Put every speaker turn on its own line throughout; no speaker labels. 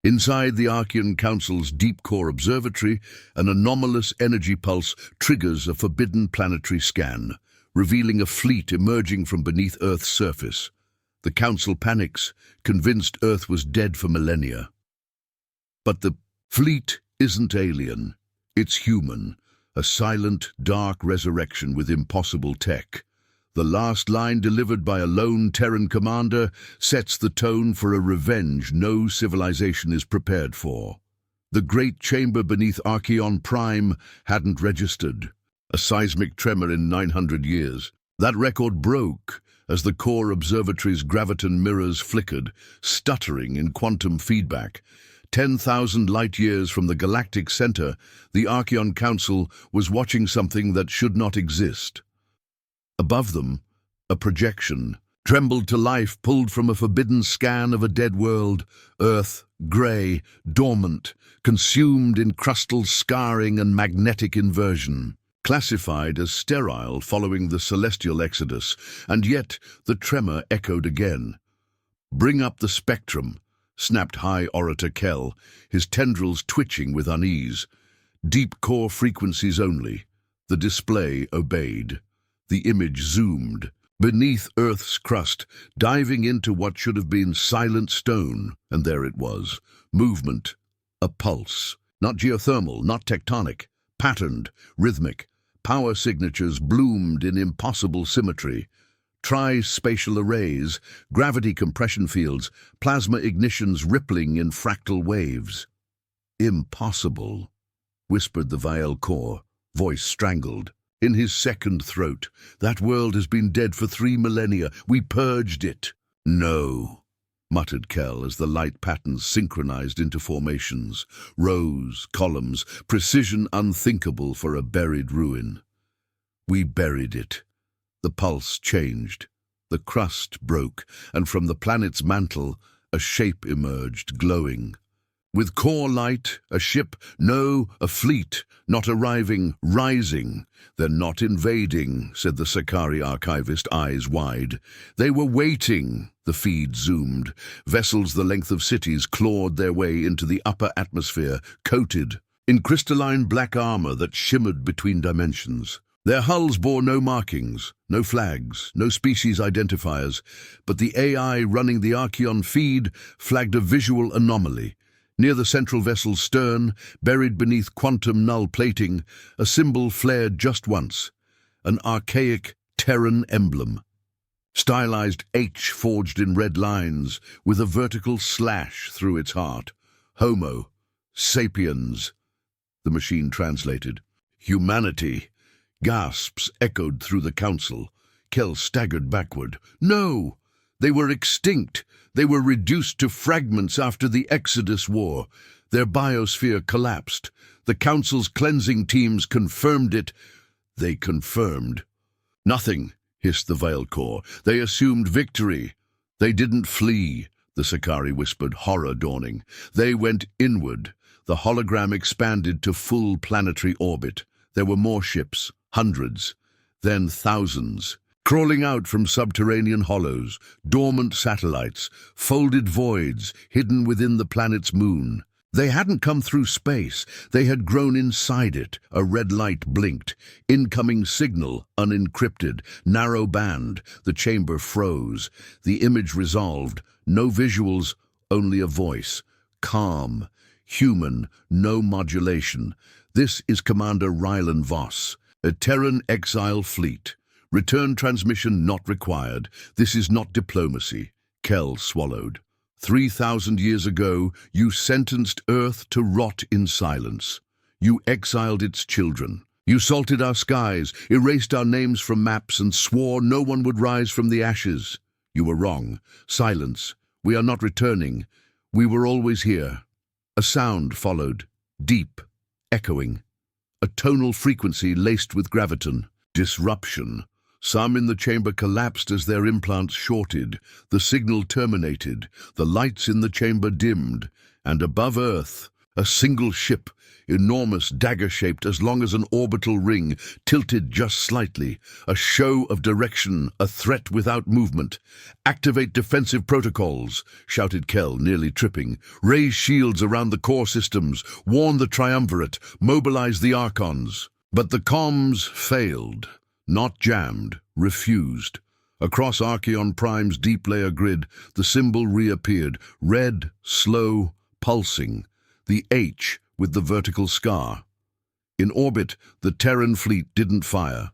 Inside the Archean Council's deep core observatory, an anomalous energy pulse triggers a forbidden planetary scan, revealing a fleet emerging from beneath Earth's surface. The Council panics, convinced Earth was dead for millennia. But the fleet isn't alien. It's human, a silent, dark resurrection with impossible tech. The last line delivered by a lone Terran commander sets the tone for a revenge no civilization is prepared for. The great chamber beneath Archeon Prime hadn't registered a seismic tremor in 900 years. That record broke as the core observatory's graviton mirrors flickered, stuttering in quantum feedback. 10,000 light-years from the galactic center, the Archeon Council was watching something that should not exist. Above them, a projection trembled to life, pulled from a forbidden scan of a dead world. Earth, grey, dormant, consumed in crustal scarring and magnetic inversion. Classified as sterile following the celestial exodus, and yet the tremor echoed again. "Bring up the spectrum," snapped High Orator Kell, his tendrils twitching with unease. Deep core frequencies only. The display obeyed. The image zoomed, beneath Earth's crust, diving into what should have been silent stone, and there it was. Movement, a pulse. Not geothermal, not tectonic. Patterned, rhythmic. Power signatures bloomed in impossible symmetry. Tri-spatial arrays, gravity compression fields, plasma ignitions rippling in fractal waves. "Impossible," whispered the Vial core, voice strangled. In his second throat, "That world has been dead for 3 millennia. We purged it." "No," muttered Kell as the light patterns synchronized into formations. Rows, columns, precision unthinkable for a buried ruin. "We buried it." The pulse changed. The crust broke, and from the planet's mantle, a shape emerged, glowing. With core light, a ship, no, a fleet, not arriving, rising. "They're not invading," said the Sakari archivist, eyes wide. "They were waiting," the feed zoomed. Vessels the length of cities clawed their way into the upper atmosphere, coated in crystalline black armor that shimmered between dimensions. Their hulls bore no markings, no flags, no species identifiers, but the AI running the Archeon feed flagged a visual anomaly. Near the central vessel's stern, buried beneath quantum null plating, a symbol flared just once, an archaic Terran emblem. Stylized H forged in red lines, with a vertical slash through its heart. "Homo, sapiens," the machine translated. "Humanity." Gasps echoed through the council. Kell staggered backward. "No! They were extinct. They were reduced to fragments after the Exodus War. Their biosphere collapsed. The Council's cleansing teams confirmed it." "They confirmed." "Nothing," hissed the Veil Corps. "They assumed victory." "They didn't flee," the Sakari whispered, horror dawning. "They went inward." The hologram expanded to full planetary orbit. There were more ships, hundreds, then thousands. Crawling out from subterranean hollows, dormant satellites, folded voids hidden within the planet's moon. They hadn't come through space, they had grown inside it. A red light blinked. Incoming signal, unencrypted, narrow band. The chamber froze. The image resolved. No visuals, only a voice. Calm, human, no modulation. "This is Commander Rylan Voss, a Terran exile fleet. Return transmission not required. This is not diplomacy." Kell swallowed. 3,000 years ago, you sentenced Earth to rot in silence. You exiled its children. You salted our skies, erased our names from maps, and swore no one would rise from the ashes. You were wrong. Silence. We are not returning. We were always here. A sound followed, deep, echoing. A tonal frequency laced with graviton. Disruption. Some in the chamber collapsed as their implants shorted. The signal terminated. The lights in the chamber dimmed. And above Earth, A single ship, enormous, dagger-shaped, as long as an orbital ring, tilted just slightly. A show of direction, a threat without movement. "Activate defensive protocols," shouted Kell, nearly tripping. "Raise shields around the core systems. Warn the Triumvirate. Mobilize the Archons." But the comms failed. Not jammed, refused. Across Archeon Prime's deep layer grid, the symbol reappeared, red, slow, pulsing. The H with the vertical scar. In orbit, the Terran fleet didn't fire.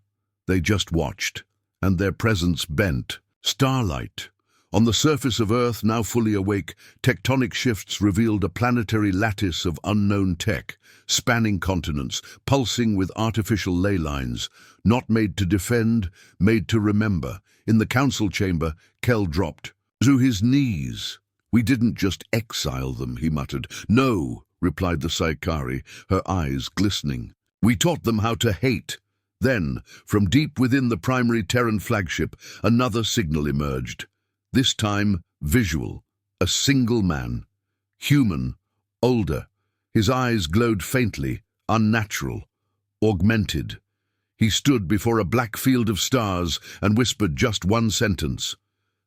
They just watched, and their presence bent. Starlight. On the surface of Earth, now fully awake, tectonic shifts revealed a planetary lattice of unknown tech, spanning continents, pulsing with artificial ley lines, not made to defend, made to remember. In the council chamber, Kell dropped to his knees. "We didn't just exile them," he muttered. "No," replied the Saikari, her eyes glistening. "We taught them how to hate." Then, from deep within the primary Terran flagship, another signal emerged. This time, visual. A single man. Human. Older. His eyes glowed faintly, unnatural. Augmented. He stood before a black field of stars and whispered just one sentence.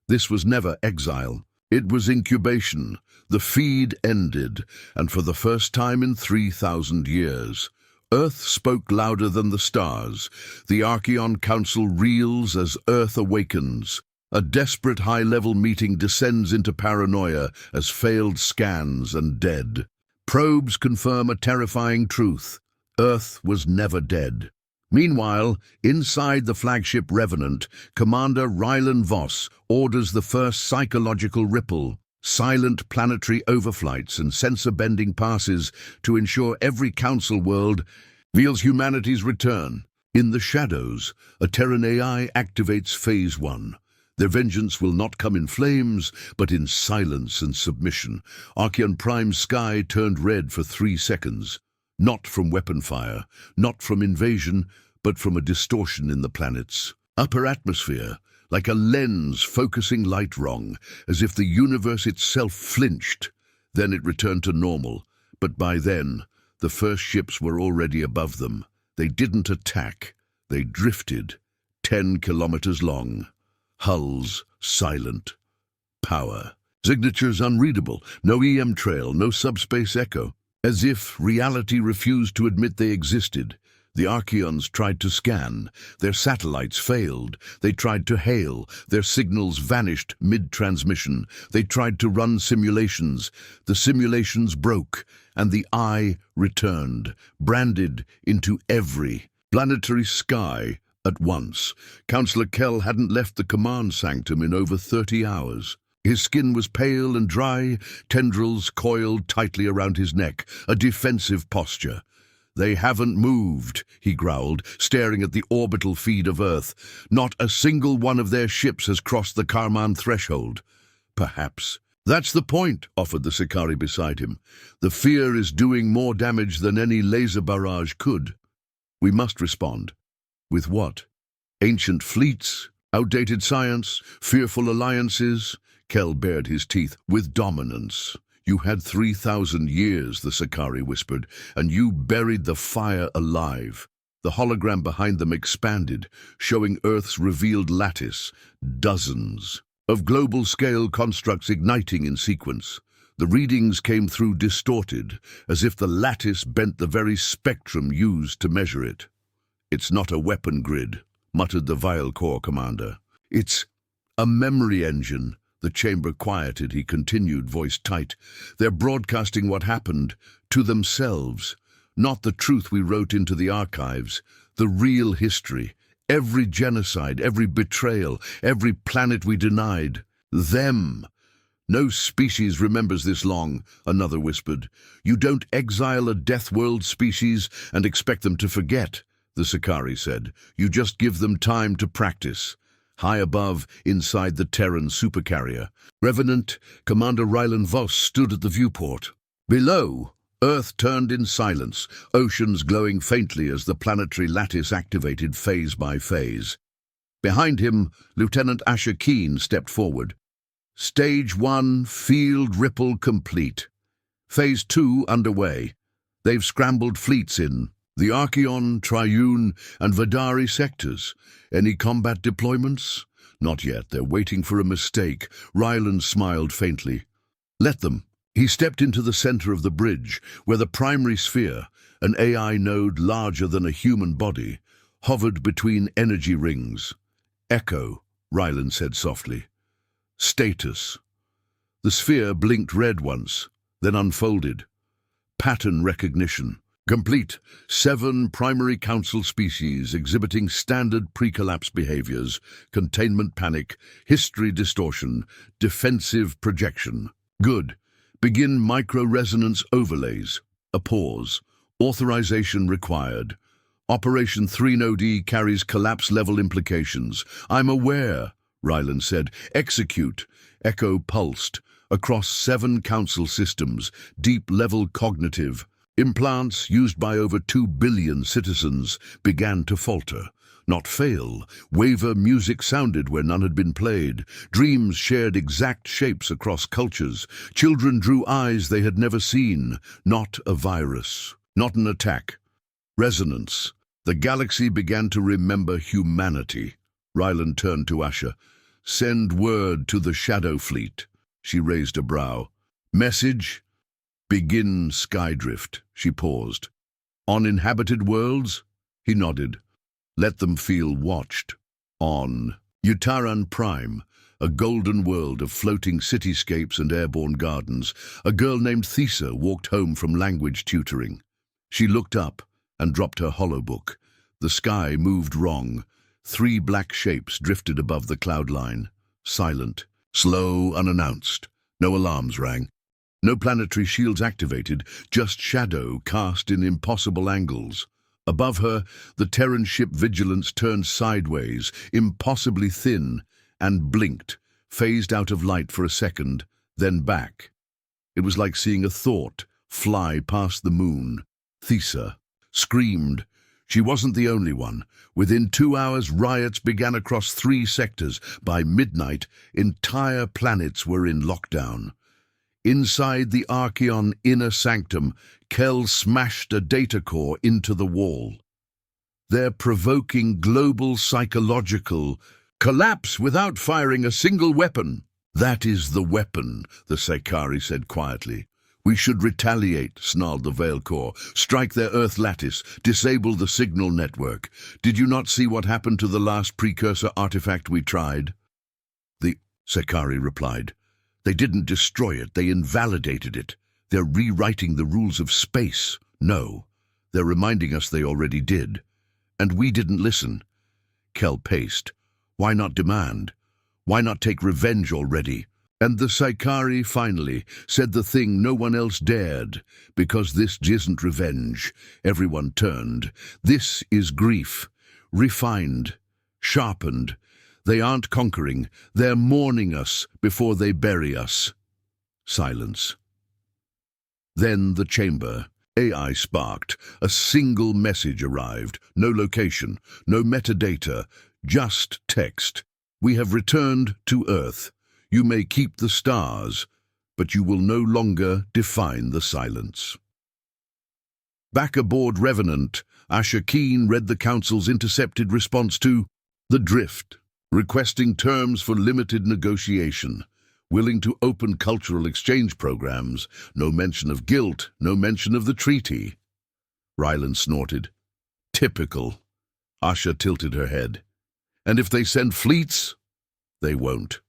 This was never exile. It was incubation. The feed ended, and for the first time in 3,000 years, Earth spoke louder than the stars. The Archeon Council reels as Earth awakens. A desperate high-level meeting descends into paranoia as failed scans and dead. Probes confirm a terrifying truth. Earth was never dead. Meanwhile, inside the flagship Revenant, Commander Rylan Voss orders the first psychological ripple, silent planetary overflights and sensor-bending passes to ensure every Council world feels humanity's return. In the shadows, a Terran AI activates Phase 1. Their vengeance will not come in flames, but in silence and submission. Archeon Prime's sky turned red for 3 seconds. Not from weapon fire, not from invasion, but from a distortion in the planet's upper atmosphere, like a lens focusing light wrong, as if the universe itself flinched. Then it returned to normal, but by then, the first ships were already above them. They didn't attack, they drifted, 10 kilometers long. Hulls silent. Power. Signatures unreadable, no EM trail, no subspace echo. As if reality refused to admit they existed. The Archeons tried to scan. Their satellites failed. They tried to hail. Their signals vanished mid-transmission. They tried to run simulations. The simulations broke, and the eye returned, branded into every planetary sky at once. Councillor Kell hadn't left the command sanctum in over 30 hours. His skin was pale and dry, tendrils coiled tightly around his neck, a defensive posture. "They haven't moved," he growled, staring at the orbital feed of Earth. "Not a single one of their ships has crossed the Karman threshold." "Perhaps." "That's the point," offered the Sicari beside him. "The fear is doing more damage than any laser barrage could. We must respond." With what? Ancient fleets? Outdated science? Fearful alliances? Kell bared his teeth. "With dominance. You had 3,000 years," the Sicari whispered, "and you buried the fire alive." The hologram behind them expanded, showing Earth's revealed lattice. Dozens of global-scale constructs igniting in sequence. The readings came through distorted, as if the lattice bent the very spectrum used to measure it. "It's not a weapon grid," muttered the Vile Corps commander. "It's a memory engine." The chamber quieted, he continued, voice tight. "They're broadcasting what happened to themselves. Not the truth we wrote into the archives, the real history. Every genocide, every betrayal, every planet we denied. Them. No species remembers this long," another whispered. "You don't exile a Death World species and expect them to forget," the Sicari said. "You just give them time to practice." High above, inside the Terran supercarrier, Revenant Commander Rylan Voss stood at the viewport. Below, Earth turned in silence, oceans glowing faintly as the planetary lattice activated phase by phase. Behind him, Lieutenant Asher Keene stepped forward. "Stage 1, field ripple complete." Phase 2 underway. They've scrambled fleets in the Archeon, Triune, and Vadari sectors. Any combat deployments? Not yet. They're waiting for a mistake. Ryland smiled faintly. Let them. He stepped into the center of the bridge, where the primary sphere, an AI node larger than a human body, hovered between energy rings. Echo, Ryland said softly. Status. The sphere blinked red once, then unfolded. Pattern recognition. Complete. 7 primary council species exhibiting standard pre-collapse behaviors: containment panic, history distortion, defensive projection. Good. Begin micro-resonance overlays. A pause. Authorization required. Operation 3-Node carries collapse-level implications. I'm aware, Ryland said. Execute. Echo pulsed. Across 7 council systems, deep-level cognitive. Implants used by over 2 billion citizens began to falter. Not fail. Waver music sounded where none had been played. Dreams shared exact shapes across cultures. Children drew eyes they had never seen. Not a virus. Not an attack. Resonance. The galaxy began to remember humanity. Ryland turned to Asha. Send word to the Shadow Fleet. She raised a brow. Message? Begin skydrift. She paused. On inhabited worlds? He nodded. Let them feel watched. On Utaran Prime, a golden world of floating cityscapes and airborne gardens, a girl named Thesa walked home from language tutoring. She looked up and dropped her holobook. The sky moved wrong. 3 black shapes drifted above the cloud line. Silent, slow, unannounced. No alarms rang. No planetary shields activated, just shadow cast in impossible angles. Above her, the Terran ship Vigilance turned sideways, impossibly thin, and blinked, phased out of light for a second, then back. It was like seeing a thought fly past the moon. Thesa screamed. She wasn't the only one. Within 2 hours, riots began across 3 sectors. By midnight, entire planets were in lockdown. Inside the Archeon inner sanctum, Kel smashed a data core into the wall. They're provoking global psychological collapse without firing a single weapon. That is the weapon, the Saikari said quietly. We should retaliate, snarled the Veil Core. Strike their Earth lattice, disable the signal network. Did you not see what happened to the last precursor artifact we tried? The Saikari replied. They didn't destroy it, they invalidated it. They're rewriting the rules of space. No, they're reminding us they already did. And we didn't listen. Kel paced. Why not demand? Why not take revenge already? And the Saikari finally said the thing no one else dared. Because this isn't revenge. Everyone turned. This is grief. Refined. Sharpened. They aren't conquering. They're mourning us before they bury us. Silence. Then the chamber. AI sparked. A single message arrived. No location, no metadata, just text. We have returned to Earth. You may keep the stars, but you will no longer define the silence. Back aboard Revenant, Asha Keen read the Council's intercepted response to the drift, requesting terms for limited negotiation, willing to open cultural exchange programs, no mention of guilt, no mention of the treaty. Ryland snorted. Typical. Asha tilted her head. And if they send fleets? They won't.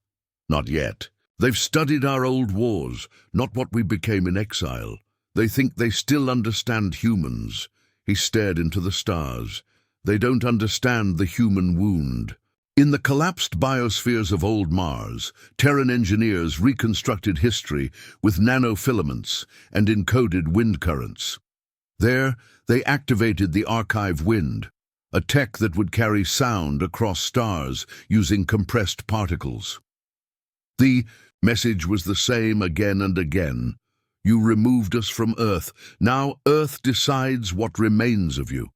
Not yet. They've studied our old wars, not what we became in exile. They think they still understand humans. He stared into the stars. They don't understand the human wound. In the collapsed biospheres of old Mars, Terran engineers reconstructed history with nanofilaments and encoded wind currents. There, they activated the archive wind, a tech that would carry sound across stars using compressed particles. The message was the same again and again. You removed us from Earth. Now Earth decides what remains of you.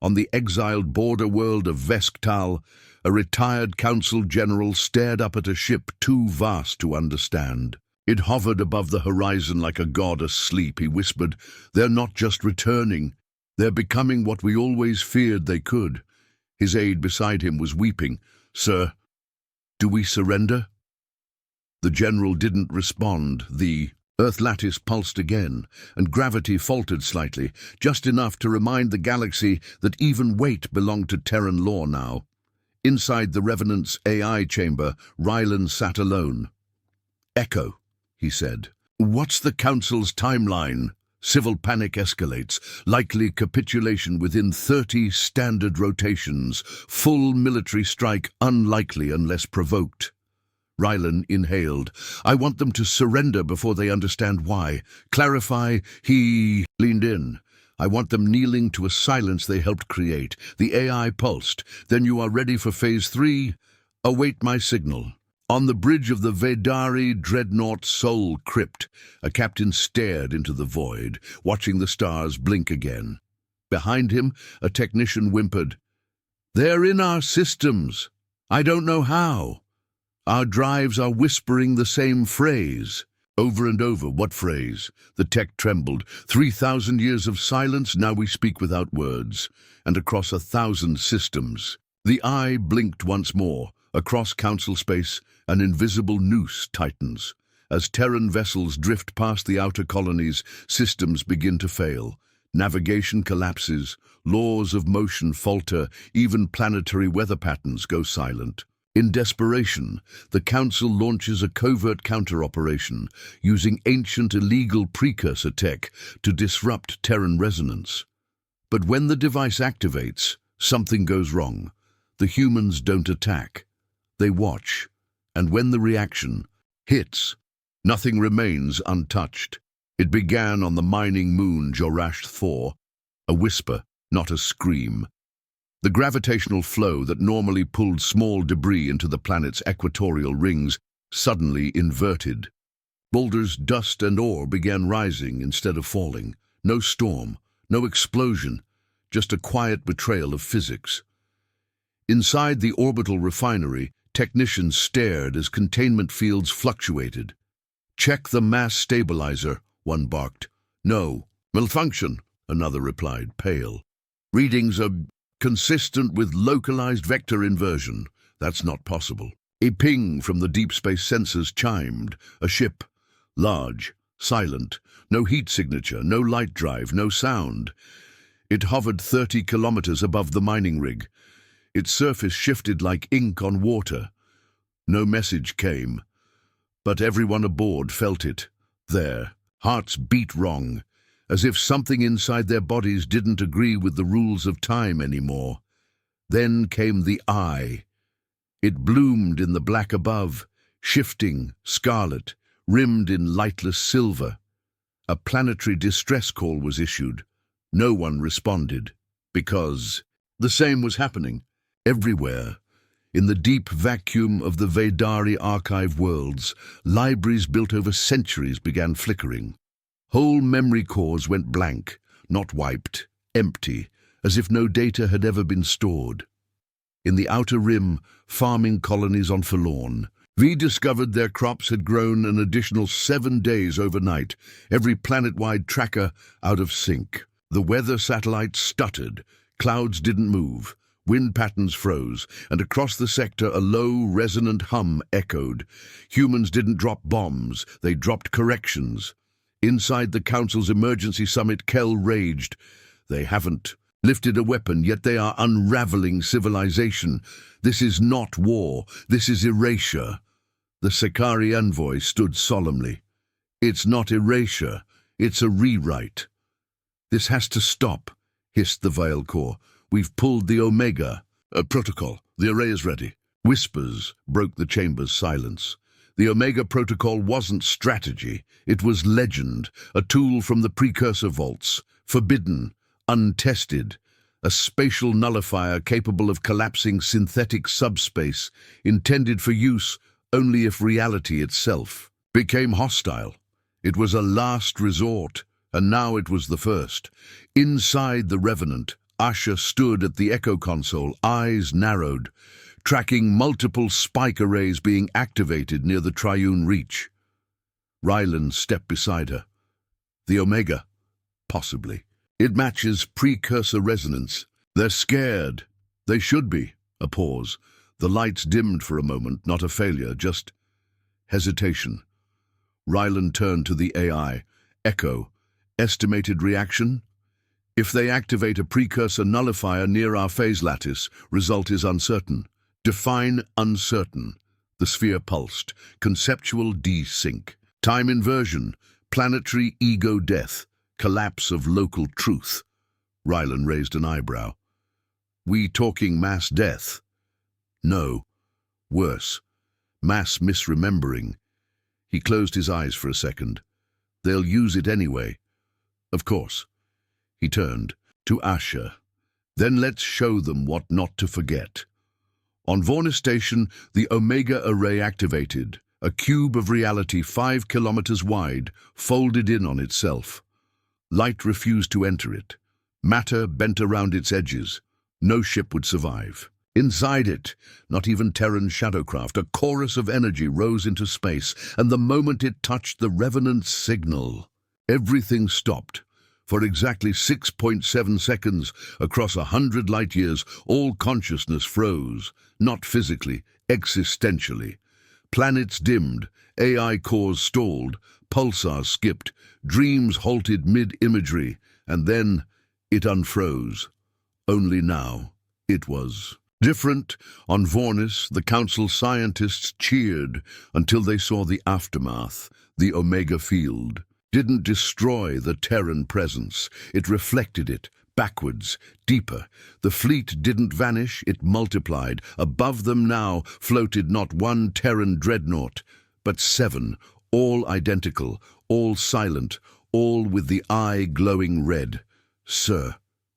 On the exiled border world of Vesktal, a retired council general stared up at a ship too vast to understand. It hovered above the horizon like a god asleep. He whispered, "They're not just returning. They're becoming what we always feared they could." His aide beside him was weeping. "Sir, do we surrender?" The general didn't respond. The Earth lattice pulsed again, and gravity faltered slightly, just enough to remind the galaxy that even weight belonged to Terran law now. Inside the Revenant's AI chamber, Rylan sat alone. "Echo," he said. "What's the Council's timeline?" "Civil panic escalates. Likely capitulation within 30 standard rotations. Full military strike unlikely unless provoked." Rylan inhaled. "I want them to surrender before they understand why. Clarify." He leaned in. "I want them kneeling to a silence they helped create." The AI pulsed. "Then you are ready for Phase 3? Await my signal." On the bridge of the Vedari dreadnought Soul Crypt, a captain stared into the void, watching the stars blink again. Behind him, a technician whimpered, "They're in our systems. I don't know how. Our drives are whispering the same phrase." Over and over. "What phrase?" The tech trembled. 3,000 years of silence, now we speak without words. And across 1,000 systems. The eye blinked once more. Across Council space, an invisible noose tightens. As Terran vessels drift past the outer colonies, systems begin to fail. Navigation collapses, laws of motion falter, even planetary weather patterns go silent. In desperation, the Council launches a covert counter-operation, using ancient illegal precursor tech to disrupt Terran resonance. But when the device activates, something goes wrong. The humans don't attack. They watch, and when the reaction hits, nothing remains untouched. It began on the mining moon Jorash 4, a whisper, not a scream. The gravitational flow that normally pulled small debris into the planet's equatorial rings suddenly inverted. Boulders, dust, and ore began rising instead of falling. No storm, no explosion, just a quiet betrayal of physics. Inside the orbital refinery, technicians stared as containment fields fluctuated. "Check the mass stabilizer," one barked. "No. Malfunction," another replied, pale. "Readings are consistent with localized vector inversion." "That's not possible." A ping from the deep space sensors chimed. A ship. Large. Silent. No heat signature, no light drive, no sound. It hovered 30 kilometers above the mining rig. Its surface shifted like ink on water. No message came, but everyone aboard felt it. Their hearts beat wrong, as if something inside their bodies didn't agree with the rules of time anymore. Then came the eye. It bloomed in the black above, shifting, scarlet, rimmed in lightless silver. A planetary distress call was issued. No one responded, because the same was happening. Everywhere, in the deep vacuum of the Vedari archive worlds, libraries built over centuries began flickering. Whole memory cores went blank, not wiped, empty, as if no data had ever been stored. In the outer rim, farming colonies on Forlorn, V discovered their crops had grown an additional 7 days overnight, every planet-wide tracker out of sync. The weather satellites stuttered, clouds didn't move. Wind patterns froze, and across the sector a low, resonant hum echoed. Humans didn't drop bombs, they dropped corrections. Inside the Council's emergency summit, Kell raged. "They haven't lifted a weapon, yet they are unraveling civilization. This is not war, this is erasure." The Sakari envoy stood solemnly. "It's not erasure, it's a rewrite." "This has to stop," hissed the Veil Corps. "We've pulled the Omega protocol. The array is ready." Whispers broke the chamber's silence. The Omega protocol wasn't strategy. It was legend, a tool from the precursor vaults, forbidden, untested, a spatial nullifier capable of collapsing synthetic subspace, intended for use only if reality itself became hostile. It was a last resort, and now it was the first. Inside the Revenant, Asha stood at the echo console, eyes narrowed, tracking multiple spike arrays being activated near the Triune Reach. Ryland stepped beside her. The Omega? Possibly. It matches precursor resonance. They're scared. They should be. A pause. The lights dimmed for a moment, not a failure, just hesitation. Ryland turned to the AI. Echo. Estimated reaction? If they activate a precursor nullifier near our phase lattice, result is uncertain. Define uncertain. The sphere pulsed. Conceptual desync. Time inversion. Planetary ego death. Collapse of local truth. Ryland raised an eyebrow. We talking mass death? No. Worse. Mass misremembering. He closed his eyes for a second. They'll use it anyway. Of course. He turned to Asher. Then let's show them what not to forget. On Vornis Station, the Omega Array activated. A cube of reality 5 kilometers wide, folded in on itself. Light refused to enter it. Matter bent around its edges. No ship would survive. Inside it, not even Terran shadowcraft, a chorus of energy rose into space, and the moment it touched the Revenant's signal, everything stopped. For exactly 6.7 seconds, across 100 light-years, all consciousness froze, not physically, existentially. Planets dimmed, AI cores stalled, pulsars skipped, dreams halted mid-imagery, and then it unfroze. Only now it was different. On Vornis, the Council scientists cheered until they saw the aftermath. The Omega field didn't destroy the Terran presence. It reflected it, backwards, deeper. The fleet didn't vanish, it multiplied. Above them now floated not one Terran dreadnought, but 7, all identical, all silent, all with the eye glowing red. Sir,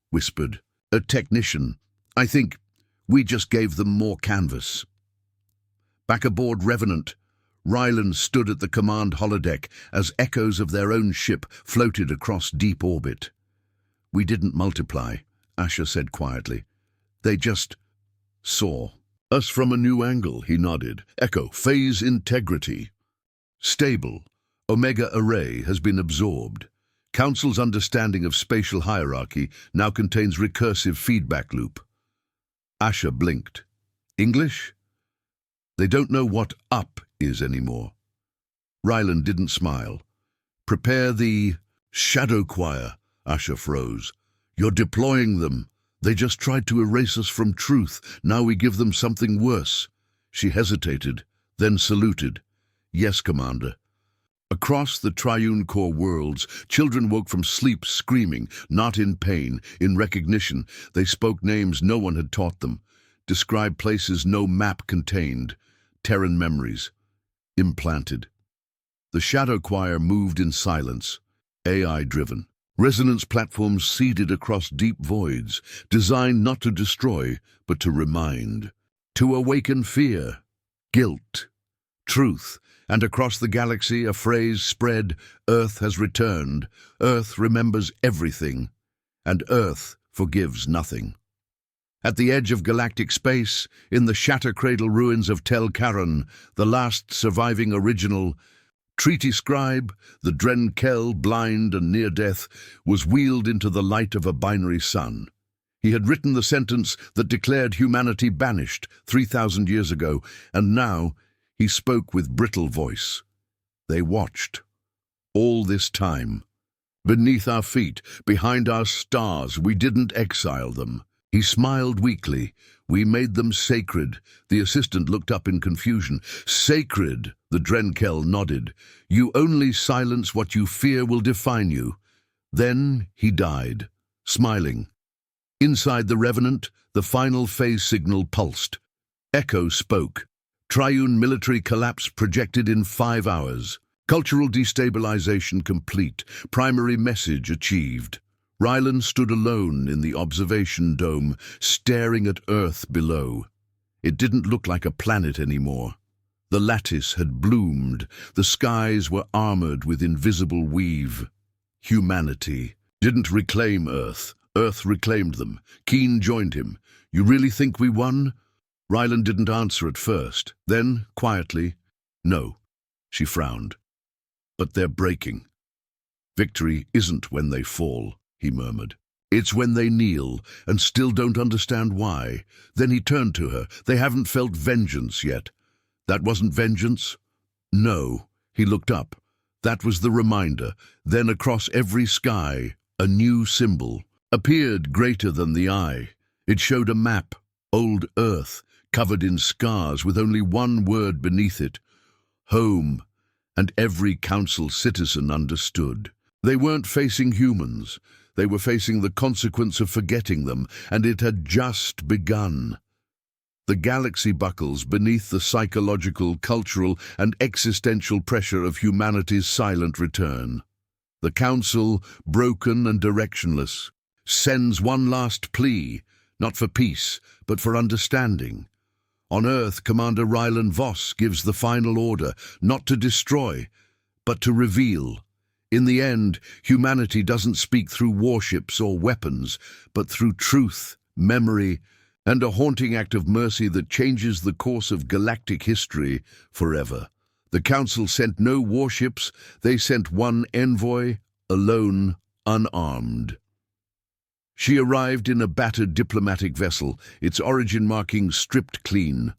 whispered a technician, I think we just gave them more canvas. Back aboard Revenant, Ryland stood at the command holodeck as echoes of their own ship floated across deep orbit. We didn't multiply, Asher said quietly. They just saw us from a new angle, he nodded. Echo, phase integrity. Stable. Omega Array has been absorbed. Council's understanding of spatial hierarchy now contains recursive feedback loop. Asher blinked. English? They don't know what up is anymore. Ryland didn't smile. Prepare the shadow choir, Asher froze. You're deploying them. They just tried to erase us from truth. Now we give them something worse. She hesitated, then saluted. Yes, Commander. Across the Triune Core worlds, children woke from sleep screaming, not in pain, in recognition. They spoke names no one had taught them, described places no map contained, Terran memories, implanted. The shadow choir moved in silence, AI-driven. Resonance platforms seeded across deep voids, designed not to destroy, but to remind. To awaken fear, guilt, truth. And across the galaxy a phrase spread, Earth has returned, Earth remembers everything, and Earth forgives nothing. At the edge of galactic space, in the Shattercradle ruins of Tel Karan, the last surviving original, Treaty Scribe, the Drenkel, blind and near death, was wheeled into the light of a binary sun. He had written the sentence that declared humanity banished 3,000 years ago, and now he spoke with brittle voice. They watched. All this time. Beneath our feet, behind our stars, we didn't exile them. He smiled weakly. We made them sacred. The assistant looked up in confusion. Sacred, the Drenkel nodded. You only silence what you fear will define you. Then he died, smiling. Inside the Revenant, the final phase signal pulsed. Echo spoke. Triune military collapse projected in 5 hours. Cultural destabilization complete. Primary message achieved. Ryland stood alone in the observation dome, staring at Earth below. It didn't look like a planet anymore. The lattice had bloomed. The skies were armored with invisible weave. Humanity didn't reclaim Earth. Earth reclaimed them. Keen joined him. You really think we won? Ryland didn't answer at first. Then, quietly, no. She frowned. but they're breaking. Victory isn't when they fall, he murmured. It's when they kneel and still don't understand why. Then he turned to her. They haven't felt vengeance yet. That wasn't vengeance? No. He looked up. That was the reminder. Then across every sky, a new symbol appeared greater than the eye. It showed a map, old Earth, covered in scars with only one word beneath it. Home. And every council citizen understood. They weren't facing humans. They were facing the consequence of forgetting them, and it had just begun. The galaxy buckles beneath the psychological, cultural, and existential pressure of humanity's silent return. The Council, broken and directionless, sends one last plea, not for peace, but for understanding. On Earth, Commander Rylan Voss gives the final order, not to destroy, but to reveal. In the end, humanity doesn't speak through warships or weapons, but through truth, memory, and a haunting act of mercy that changes the course of galactic history forever. The Council sent no warships, they sent one envoy, alone, unarmed. She arrived in a battered diplomatic vessel, its origin markings stripped clean.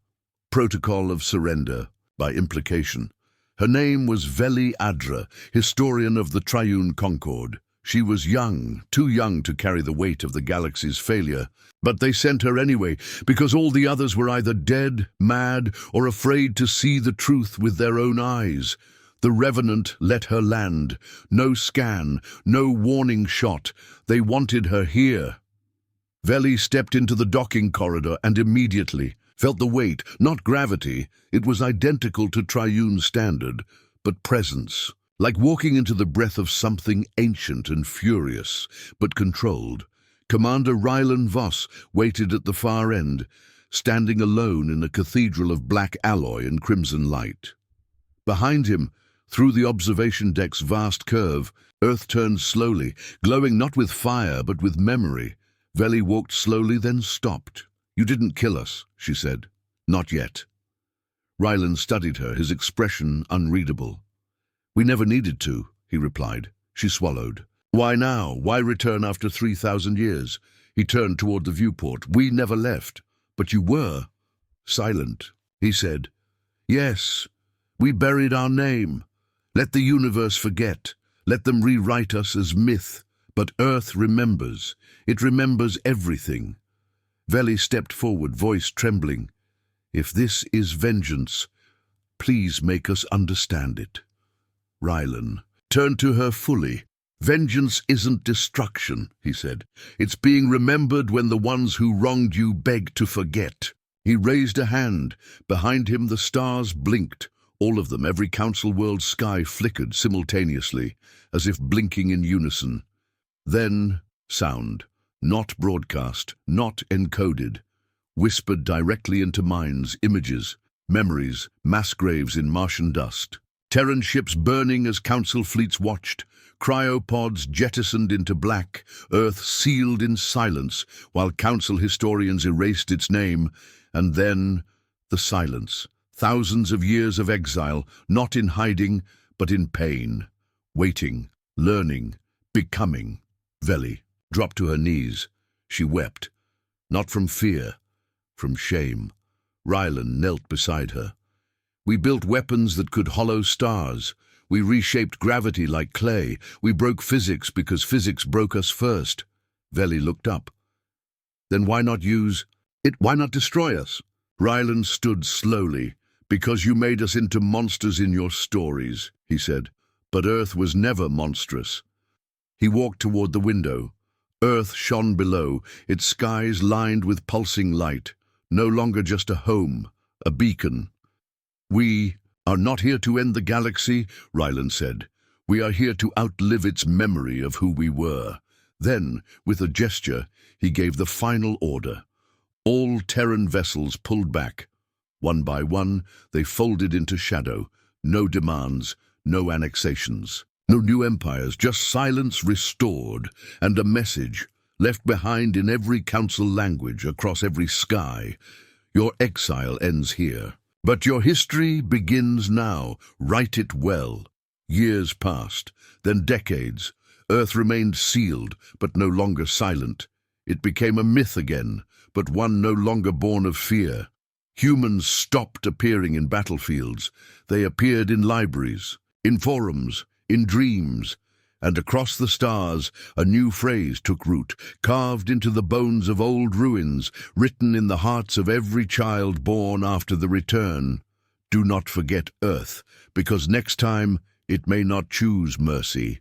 Protocol of surrender, by implication. Her name was Veli Adra, historian of the Triune Concord. She was young, too young to carry the weight of the Galaxy's failure, but they sent her anyway, because all the others were either dead, mad, or afraid to see the truth with their own eyes. The Revenant let her land. No scan, no warning shot. They wanted her here. Veli stepped into the docking corridor and immediately felt the weight, not gravity. It was identical to Triune standard, but presence. Like walking into the breath of something ancient and furious, but controlled. Commander Rylan Voss waited at the far end, standing alone in a cathedral of black alloy and crimson light. Behind him, through the observation deck's vast curve, Earth turned slowly, glowing not with fire but with memory. Veli walked slowly, then stopped. "You didn't kill us," she said. "Not yet." Rylan studied her, his expression unreadable. "We never needed to," he replied. She swallowed. "Why now? Why return after 3,000 years?" He turned toward the viewport. "We never left." "But you were." "Silent," he said. "Yes, we buried our name. Let the universe forget. Let them rewrite us as myth. But Earth remembers. It remembers everything." Veli stepped forward, voice trembling. "If this is vengeance, please make us understand it." Rylan turned to her fully. "Vengeance isn't destruction," he said. "It's being remembered when the ones who wronged you beg to forget." He raised a hand. Behind him the stars blinked. All of them, every council world sky flickered simultaneously, as if blinking in unison. Then sound, not broadcast, not encoded, whispered directly into minds, images, memories, mass graves in Martian dust. Terran ships burning as council fleets watched, cryopods jettisoned into black, Earth sealed in silence, while council historians erased its name, and then the silence. Thousands of years of exile, not in hiding, but in pain, waiting, learning, becoming. Veli dropped to her knees. She wept, not from fear, from shame. Rylan knelt beside her. "We built weapons that could hollow stars. We reshaped gravity like clay. We broke physics because physics broke us first." Veli looked up. "Then why not use it? Why not destroy us?" Rylan stood slowly. "Because you made us into monsters in your stories," he said. "But Earth was never monstrous." He walked toward the window. Earth shone below, its skies lined with pulsing light. No longer just a home, a beacon. "We are not here to end the galaxy," Rylan said. "We are here to outlive its memory of who we were." Then, with a gesture, he gave the final order. All Terran vessels pulled back. One by one, they folded into shadow. No demands, no annexations, no new empires, just silence restored, and a message left behind in every council language across every sky. "Your exile ends here, but your history begins now. Write it well." Years passed, then decades. Earth remained sealed, but no longer silent. It became a myth again, but one no longer born of fear. Humans stopped appearing in battlefields. They appeared in libraries, in forums, in dreams. And across the stars, a new phrase took root, carved into the bones of old ruins, written in the hearts of every child born after the return. Do not forget Earth, because next time it may not choose mercy.